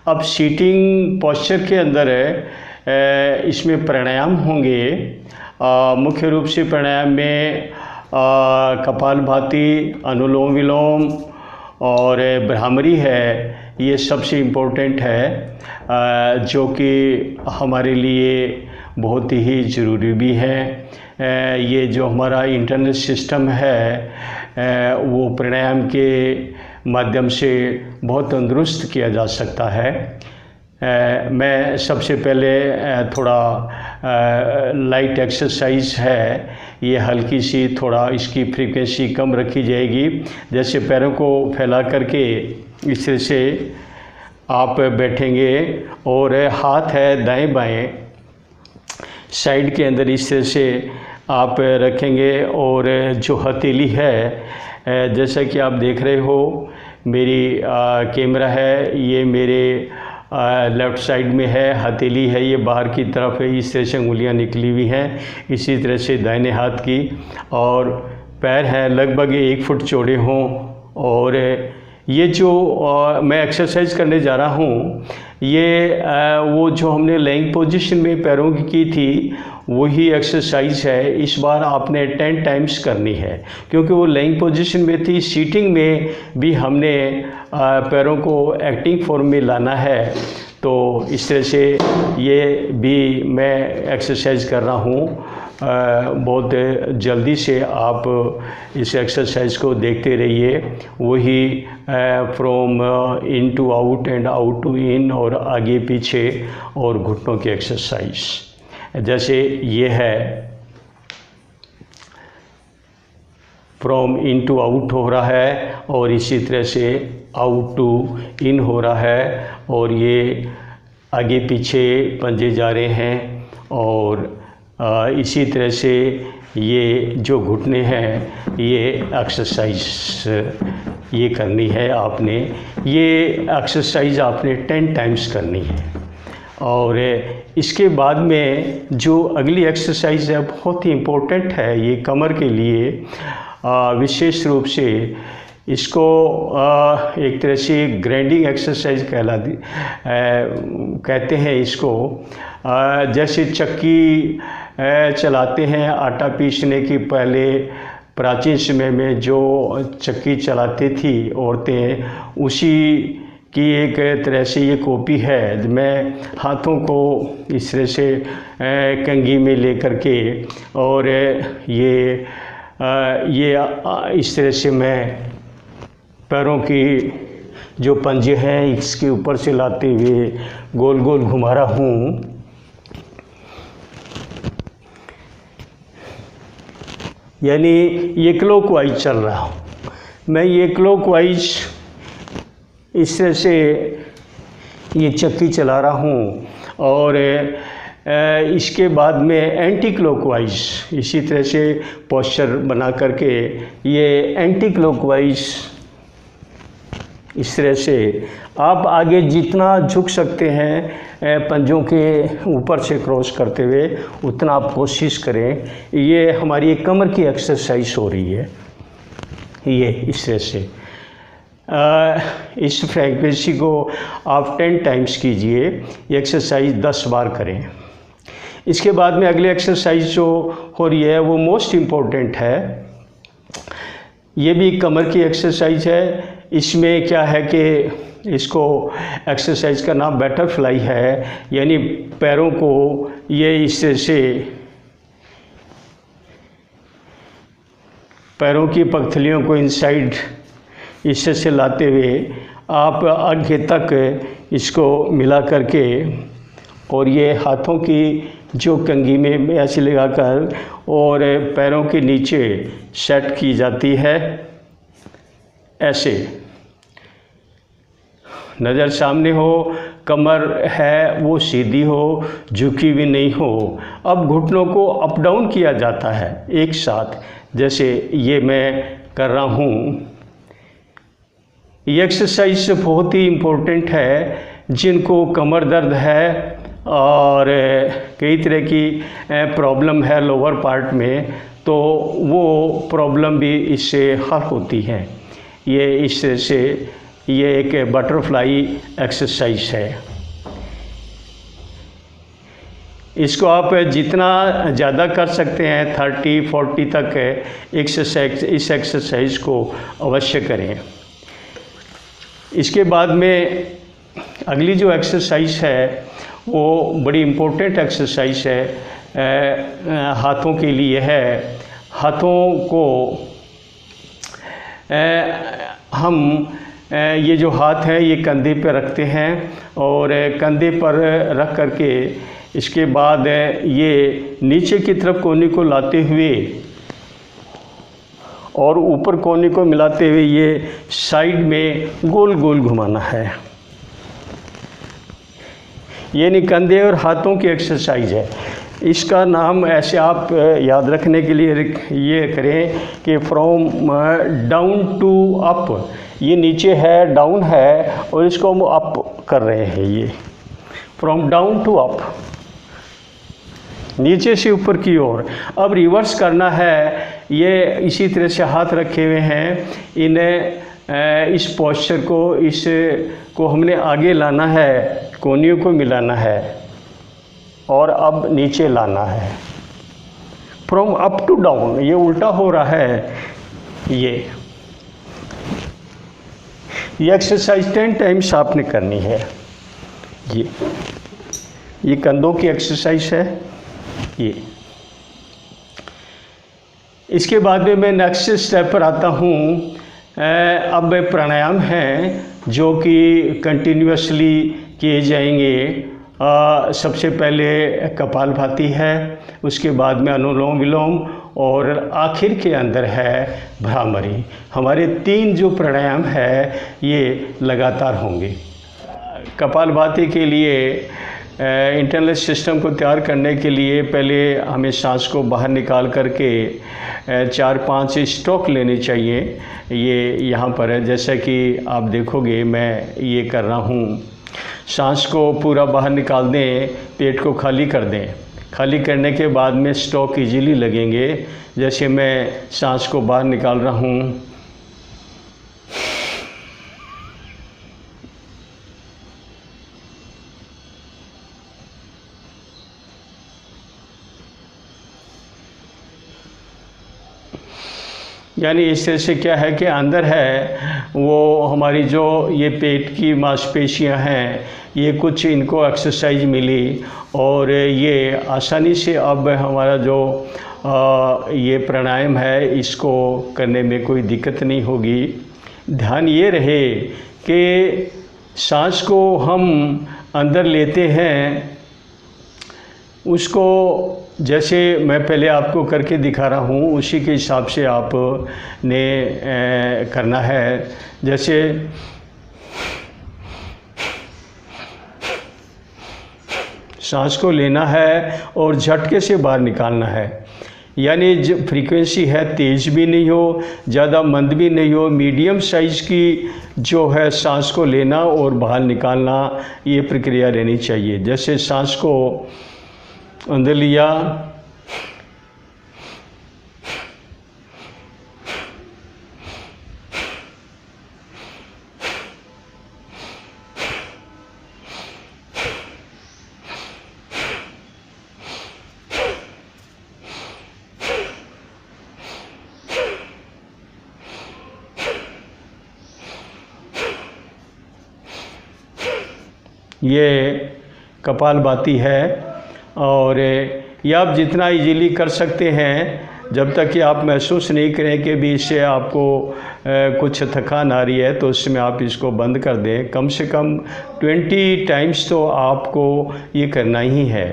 अब seating posture के अंदर इसमें प्राणायाम होंगे। मुख्य रूप से प्राणायाम में कपालभाति, अनुलोम विलोम और भ्रामरी है, ये सबसे इम्पोर्टेंट है, जो कि हमारे लिए बहुत ही ज़रूरी भी है। ये जो हमारा इंटरनल सिस्टम है वो प्राणायाम के माध्यम से बहुत तंदुरुस्त किया जा सकता है। मैं सबसे पहले थोड़ा लाइट एक्सरसाइज है, ये हल्की सी, थोड़ा इसकी फ्रीक्वेंसी कम रखी जाएगी। जैसे पैरों को फैला करके इस तरह से आप बैठेंगे और हाथ है दाएं बाएं साइड के अंदर इस तरह से आप रखेंगे और जो हथेली है, जैसा कि आप देख रहे हो मेरी कैमरा है, ये मेरे लेफ़्ट साइड में है, हथेली है ये बाहर की तरफ है, इस तरह से उंगलियां निकली हुई हैं। इसी तरह से दाहिने हाथ की, और पैर हैं लगभग 1 फुट चौड़े हों। और ये जो मैं एक्सरसाइज करने जा रहा हूँ, ये वो जो हमने लेइंग पोजीशन में पैरों की थी वही एक्सरसाइज है। इस बार आपने 10 टाइम्स करनी है, क्योंकि वो लेइंग पोजीशन में थी। सीटिंग में भी हमने पैरों को एक्टिंग फॉर्म में लाना है। तो इस तरह से ये भी मैं एक्सरसाइज कर रहा हूँ। बहुत जल्दी से आप इस एक्सरसाइज को देखते रहिए। वही from in to out and out to in, और आगे पीछे, और घुटनों की एक्सरसाइज। जैसे ये है फ्रॉम इन टू आउट हो रहा है, और इसी तरह से आउट टू इन हो रहा है, और ये आगे पीछे पंजे जा रहे हैं। और इसी तरह से ये जो घुटने हैं ये एक्सरसाइज ये करनी है आपने। ये एक्सरसाइज आपने 10 टाइम्स करनी है। और इसके बाद में जो अगली एक्सरसाइज है बहुत ही इम्पोर्टेंट है ये कमर के लिए, विशेष रूप से इसको एक तरह से ग्राइंडिंग एक्सरसाइज कहते हैं इसको। जैसे चक्की चलाते हैं आटा पीसने की, पहले प्राचीन समय में जो चक्की चलाती थी औरतें, उसी की एक तरह से ये कॉपी है। मैं हाथों को इस तरह से कंघी में लेकर के, और ये इस तरह से मैं पैरों की जो पंजे हैं इसके ऊपर से लाते हुए गोल गोल घुमा रहा हूँ। यानी ये क्लॉकवाइज चल रहा हूँ मैं। ये क्लॉकवाइज इस तरह से ये चक्की चला रहा हूँ, और इसके बाद में एंटी क्लॉकवाइज इसी तरह से पोस्चर बना करके ये एंटी क्लॉकवाइज इस तरह से आप आगे जितना झुक सकते हैं पंजों के ऊपर से क्रॉस करते हुए, उतना आप कोशिश करें। ये हमारी कमर की एक्सरसाइज हो रही है। ये इस तरह से इस फ्रीक्वेंसी को आप 10 टाइम्स कीजिए। ये एक्सरसाइज 10 बार करें। इसके बाद में अगली एक्सरसाइज जो हो रही है वो मोस्ट इम्पोर्टेंट है। ये भी कमर की एक्सरसाइज है। इसमें क्या है कि इसको एक्सरसाइज का नाम बटरफ्लाई है, यानी पैरों को ये इस तरह से पैरों की पगथलियों को इनसाइड इस तरह से लाते हुए आप आगे तक इसको मिला करके, और ये हाथों की जो कंघी में ऐसे लगाकर और पैरों के नीचे सेट की जाती है। ऐसे नज़र सामने हो, कमर है वो सीधी हो, झुकी भी नहीं हो। अब घुटनों को अप डाउन किया जाता है एक साथ, जैसे ये मैं कर रहा हूँ। ये एक्सरसाइज बहुत ही इम्पोर्टेंट है। जिनको कमर दर्द है और कई तरह की प्रॉब्लम है लोअर पार्ट में, तो वो प्रॉब्लम भी इससे हल होती है। ये इस तरह से ये एक बटरफ्लाई एक्सरसाइज है। इसको आप जितना ज़्यादा कर सकते हैं 30-40 तक इस एक्सरसाइज को अवश्य करें। इसके बाद में अगली जो एक्सरसाइज है वो बड़ी इम्पोर्टेंट एक्सरसाइज है, हाथों के लिए है। हाथों को हम ये जो हाथ है ये कंधे पर रखते हैं और कंधे पर रख करके इसके बाद ये नीचे की तरफ कोहनी को लाते हुए और ऊपर कोहनी को मिलाते हुए ये साइड में गोल गोल घुमाना है। ये नहीं कंधे और हाथों की एक्सरसाइज है। इसका नाम ऐसे आप याद रखने के लिए ये करें कि फ्रॉम डाउन टू अप, ये नीचे है, डाउन है और इसको हम अप कर रहे हैं। ये फ्रॉम डाउन टू अप, नीचे से ऊपर की ओर। अब रिवर्स करना है। ये इसी तरह से हाथ रखे हुए हैं, इन्हें इस पोस्चर को इसको हमने आगे लाना है, कोहनियों को मिलाना है और अब नीचे लाना है। फ्रॉम अप टू डाउन, ये उल्टा हो रहा है। ये एक्सरसाइज 10 टाइम्स आपने करनी है। ये कंधों की एक्सरसाइज है। ये इसके बाद में मैं नेक्स्ट स्टेप पर आता हूँ। अब प्राणायाम हैं जो कि कंटिन्यूसली किए जाएंगे। सबसे पहले कपालभाति है, उसके बाद में अनुलोम विलोम और आखिर के अंदर है भ्रामरी। हमारे 3 जो प्राणायाम है ये लगातार होंगे। कपालभाति के लिए इंटरनल सिस्टम को तैयार करने के लिए पहले हमें सांस को बाहर निकाल करके 4-5 स्ट्रोक लेने चाहिए। ये यहाँ पर है, जैसा कि आप देखोगे मैं ये कर रहा हूँ। सांस को पूरा बाहर निकाल दें, पेट को खाली कर दें। खाली करने के बाद में स्ट्रोक इजीली लगेंगे। जैसे मैं सांस को बाहर निकाल रहा हूँ, यानी इस तरह से क्या है कि अंदर है वो हमारी जो ये पेट की मांसपेशियां हैं, ये कुछ इनको एक्सरसाइज मिली और ये आसानी से अब हमारा जो ये प्राणायाम है इसको करने में कोई दिक्कत नहीं होगी। ध्यान ये रहे कि सांस को हम अंदर लेते हैं, उसको जैसे मैं पहले आपको करके दिखा रहा हूँ उसी के हिसाब से आपने करना है। जैसे सांस को लेना है और झटके से बाहर निकालना है। यानी जो फ्रीक्वेंसी है तेज़ भी नहीं हो, ज़्यादा मंद भी नहीं हो, मीडियम साइज़ की जो है सांस को लेना और बाहर निकालना, ये प्रक्रिया रहनी चाहिए। जैसे सांस को अंदर लिया, ये कपालभाति है और ये आप जितना इजीली कर सकते हैं जब तक कि आप महसूस नहीं करें कि भी इससे आपको कुछ थकान आ रही है तो उसमें आप इसको बंद कर दें। कम से कम 20 टाइम्स तो आपको ये करना ही है।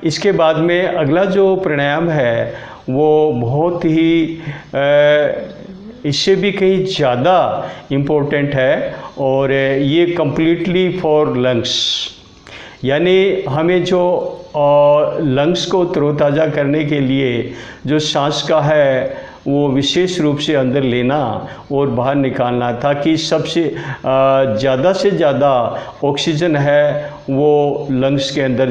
इसके बाद में अगला जो प्राणायाम है वो बहुत ही इससे भी कहीं ज़्यादा इम्पोर्टेंट है और ये कम्प्लीटली फॉर लंग्स, यानी हमें जो लंग्स को तरोताज़ा करने के लिए जो सांस का है वो विशेष रूप से अंदर लेना और बाहर निकालना, ताकि सबसे ज़्यादा से ज़्यादा ऑक्सीजन है वो लंग्स के अंदर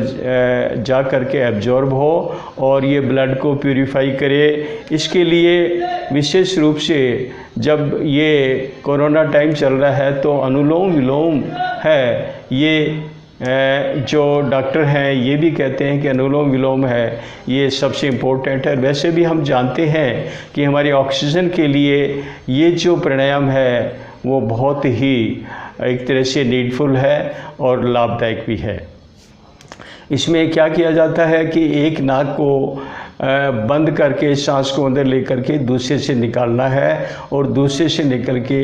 जा कर के एब्जॉर्ब हो और ये ब्लड को प्यूरिफाई करे। इसके लिए विशेष रूप से जब ये कोरोना टाइम चल रहा है तो अनुलोम विलोम है, ये जो डॉक्टर हैं ये भी कहते हैं कि अनुलोम विलोम है ये सबसे इम्पोर्टेंट है। वैसे भी हम जानते हैं कि हमारे ऑक्सीजन के लिए ये जो प्राणायाम है वो बहुत ही एक तरह से नीडफुल है और लाभदायक भी है। इसमें क्या किया जाता है कि एक नाक को बंद करके सांस को अंदर लेकर के दूसरे से निकालना है और दूसरे से निकल के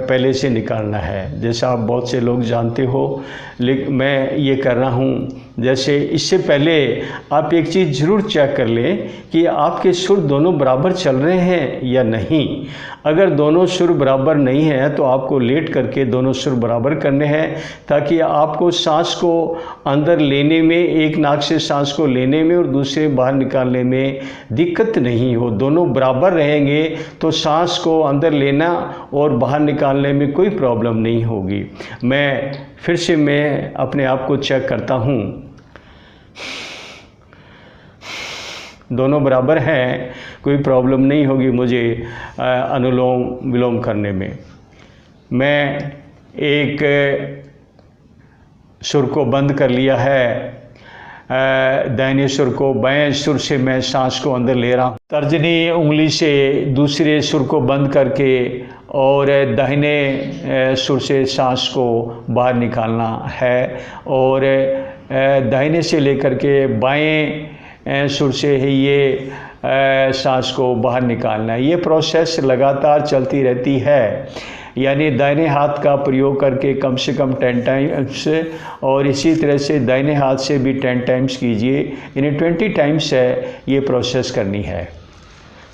पहले से निकालना है। जैसा आप बहुत से लोग जानते हो, लेकिन मैं ये कर रहा हूँ। जैसे इससे पहले आप एक चीज़ ज़रूर चेक कर लें कि आपके सुर दोनों बराबर चल रहे हैं या नहीं। अगर दोनों सुर बराबर नहीं हैं तो आपको लेट करके दोनों सुर बराबर करने हैं, ताकि आपको सांस को अंदर लेने में, एक नाक से सांस को लेने में और दूसरे बाहर निकालने में दिक्कत नहीं हो। दोनों बराबर रहेंगे तो सांस को अंदर लेना और बाहर निकालने में कोई प्रॉब्लम नहीं होगी। फिर से मैं अपने आप को चेक करता हूँ, दोनों बराबर हैं, कोई प्रॉब्लम नहीं होगी मुझे अनुलोम विलोम करने में। मैं एक सुर को बंद कर लिया है, दाहिने सुर को, बाएं सुर से मैं सांस को अंदर ले रहा हूँ। तर्जनी उंगली से दूसरे सुर को बंद करके और दाहिने सुर से सांस को बाहर निकालना है और दाहिने से लेकर के बाएं सुर से ही ये सांस को बाहर निकालना है। ये प्रोसेस लगातार चलती रहती है, यानी दाहिने हाथ का प्रयोग करके कम से कम 10 टाइम्स और इसी तरह से दाहिने हाथ से भी 10 टाइम्स कीजिए। यानी 20 टाइम्स है ये प्रोसेस करनी है।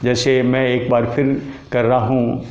जैसे मैं एक बार फिर कर रहा हूँ।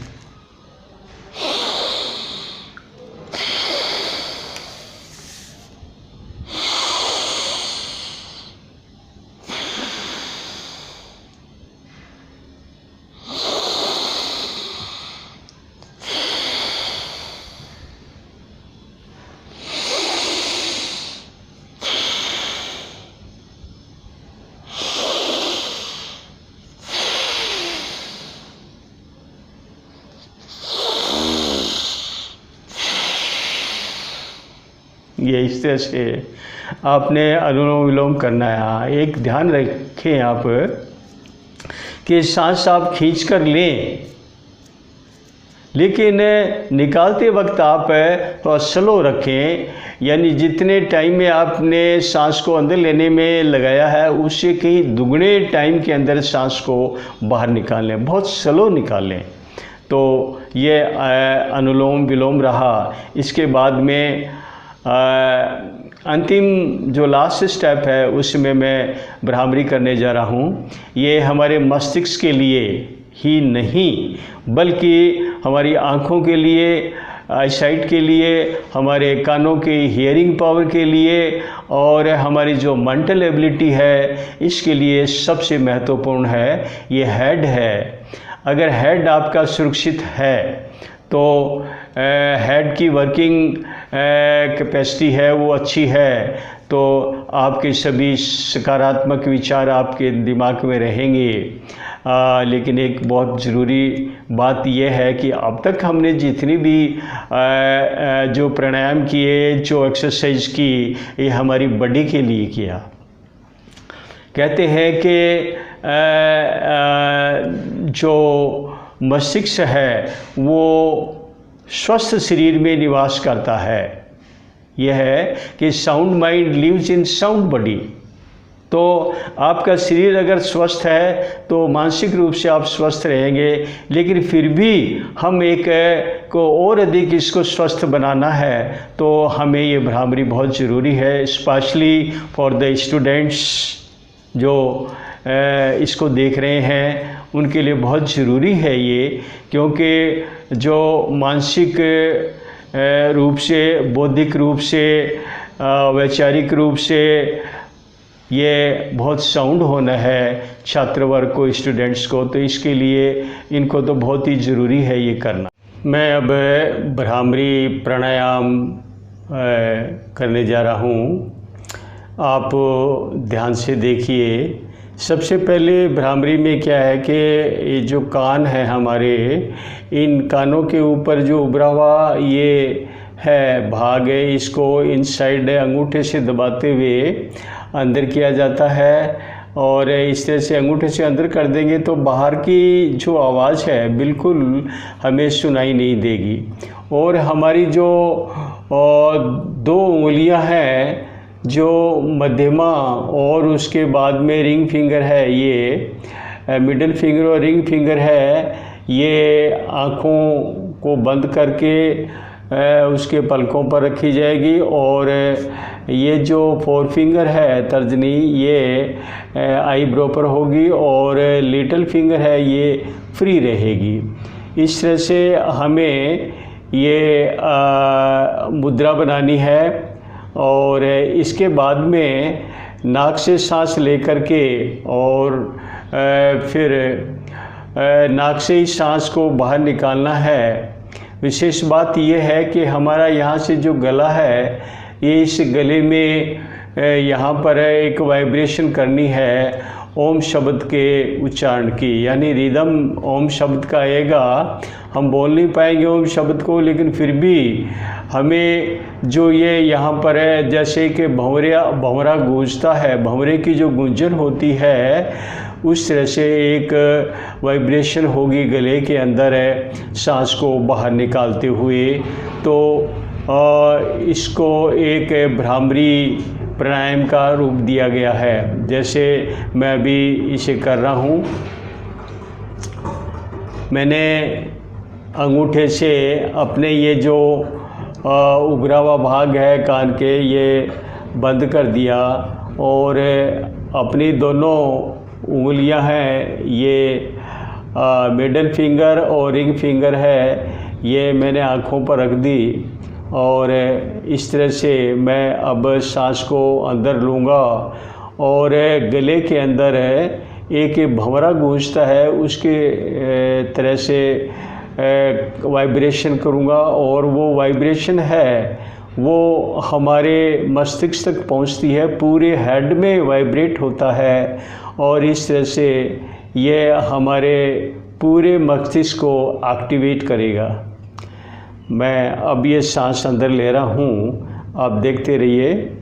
ये इस तरह से आपने अनुलोम विलोम करना है। एक ध्यान रखें आप कि सांस आप खींच कर लें, लेकिन निकालते वक्त आप थोड़ा स्लो रखें। यानी जितने टाइम में आपने सांस को अंदर लेने में लगाया है उससे कहीं दुगने टाइम के अंदर सांस को बाहर निकाल लें, बहुत स्लो निकालें। तो ये अनुलोम विलोम रहा। इसके बाद में अंतिम जो लास्ट स्टेप है उसमें मैं भ्रामरी करने जा रहा हूँ। ये हमारे मस्तिष्क के लिए ही नहीं बल्कि हमारी आँखों के लिए, आईसाइट के लिए, हमारे कानों की हियरिंग पावर के लिए और हमारी जो मेंटल एबिलिटी है इसके लिए सबसे महत्वपूर्ण है ये हेड है। अगर हेड आपका सुरक्षित है तो हेड की वर्किंग कैपेसिटी है वो अच्छी है, तो आपके सभी सकारात्मक विचार आपके दिमाग में रहेंगे। लेकिन एक बहुत ज़रूरी बात यह है कि अब तक हमने जितनी भी जो प्राणायाम किए, जो एक्सरसाइज की, ये हमारी बॉडी के लिए किया। कहते हैं कि जो मस्तिष्क है वो स्वस्थ शरीर में निवास करता है। यह है कि sound mind lives in sound body. तो आपका शरीर अगर स्वस्थ है तो मानसिक रूप से आप स्वस्थ रहेंगे। लेकिन फिर भी हम एक को और अधिक इसको स्वस्थ बनाना है तो हमें ये भ्रामरी बहुत ज़रूरी है, स्पेशली फॉर द स्टूडेंट्स जो इसको देख रहे हैं उनके लिए बहुत ज़रूरी है ये, क्योंकि जो मानसिक रूप से, बौद्धिक रूप से, वैचारिक रूप से ये बहुत साउंड होना है छात्र वर्ग को, स्टूडेंट्स को, तो इसके लिए इनको तो बहुत ही ज़रूरी है ये करना। मैं अब भ्रामरी प्राणायाम करने जा रहा हूँ। आप ध्यान से देखिए। सबसे पहले भ्रामरी में क्या है कि ये जो कान है हमारे, इन कानों के ऊपर जो उभरा हुआ ये है भाग है, इसको इनसाइड अंगूठे से दबाते हुए अंदर किया जाता है। और इस तरह से अंगूठे से अंदर कर देंगे तो बाहर की जो आवाज़ है बिल्कुल हमें सुनाई नहीं देगी। और हमारी जो दो उंगलियां हैं, जो मध्यमा और उसके बाद में रिंग फिंगर है, ये मिडिल फिंगर और रिंग फिंगर है, ये आँखों को बंद करके उसके पलकों पर रखी जाएगी। और ये जो फोर फिंगर है तर्जनी, ये आईब्रो पर होगी और लिटिल फिंगर है ये फ्री रहेगी। इस तरह से हमें ये मुद्रा बनानी है। और इसके बाद में नाक से सांस लेकर के और फिर नाक से ही सांस को बाहर निकालना है। विशेष बात यह है कि हमारा यहाँ से जो गला है, ये इस गले में यहाँ पर एक वाइब्रेशन करनी है ओम शब्द के उच्चारण की, यानी रिदम ओम शब्द का आएगा। हम बोल नहीं पाएंगे ओम शब्द को, लेकिन फिर भी हमें जो ये यहाँ पर है, जैसे कि भंवरा गूंजता है, भंवरे की जो गूंजन होती है, उस तरह से एक वाइब्रेशन होगी गले के अंदर है सांस को बाहर निकालते हुए। तो इसको एक भ्रामरी प्राणायाम का रूप दिया गया है, जैसे मैं अभी इसे कर रहा हूँ। मैंने अंगूठे से अपने ये जो उभरा हुआ भाग है कान के, ये बंद कर दिया और अपनी दोनों उंगलियां हैं, ये मिडल फिंगर और रिंग फिंगर है, ये मैंने आँखों पर रख दी। और इस तरह से मैं अब सांस को अंदर लूँगा और गले के अंदर एक भंवरा गूंजता है, उसके तरह से वाइब्रेशन करूँगा। और वो वाइब्रेशन है वो हमारे मस्तिष्क तक पहुँचती है, पूरे हेड में वाइब्रेट होता है। और इस तरह से ये हमारे पूरे मस्तिष्क को एक्टिवेट करेगा। मैं अब ये सांस अंदर ले रहा हूँ, आप देखते रहिए।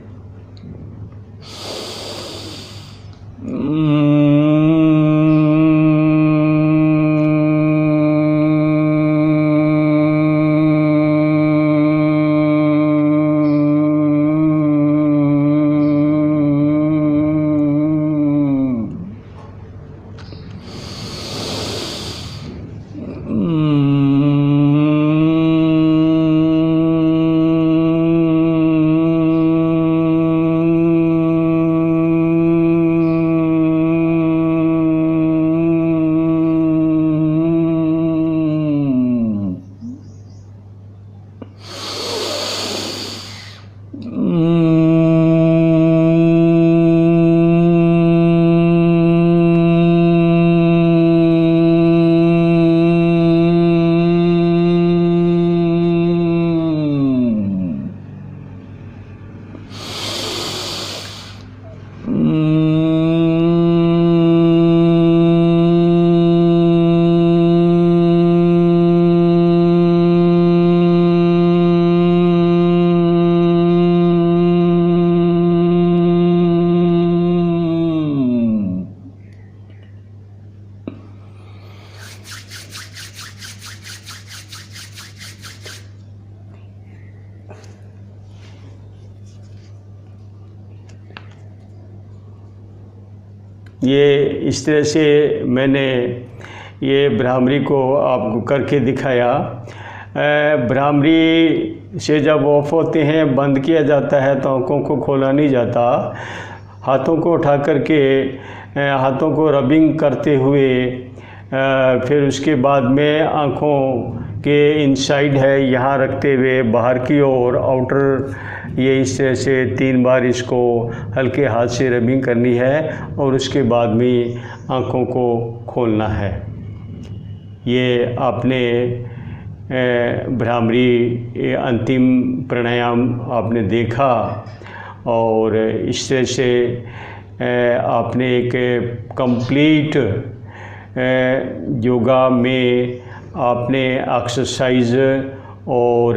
ये इस तरह से मैंने ये भ्रामरी को आपको करके दिखाया। भ्रामरी से जब ऑफ होते हैं, बंद किया जाता है तो आँखों को खोला नहीं जाता। हाथों को उठा करके हाथों को रबिंग करते हुए फिर उसके बाद में आँखों के इनसाइड है यहाँ रखते हुए बाहर की ओर आउटर ये इस तरह से 3 बार इसको हल्के हाथ से रबिंग करनी है और उसके बाद में आँखों को खोलना है। ये आपने भ्रामरी अंतिम प्राणायाम आपने देखा और इस तरह से आपने एक कंप्लीट योगा में आपने एक्सरसाइज और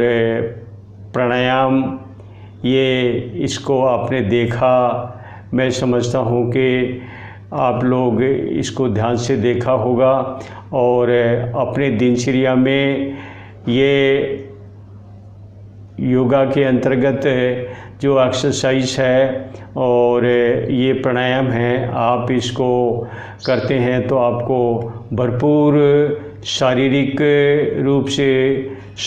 प्राणायाम ये इसको आपने देखा। मैं समझता हूँ कि आप लोग इसको ध्यान से देखा होगा और अपने दिनचर्या में ये योगा के अंतर्गत जो एक्सरसाइज है और ये प्राणायाम है आप इसको करते हैं तो आपको भरपूर शारीरिक रूप से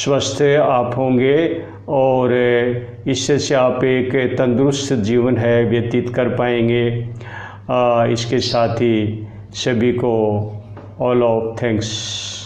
स्वस्थ आप होंगे और इससे आप एक तंदुरुस्त जीवन है व्यतीत कर पाएंगे। इसके साथ ही सभी को ऑल ऑफ थैंक्स।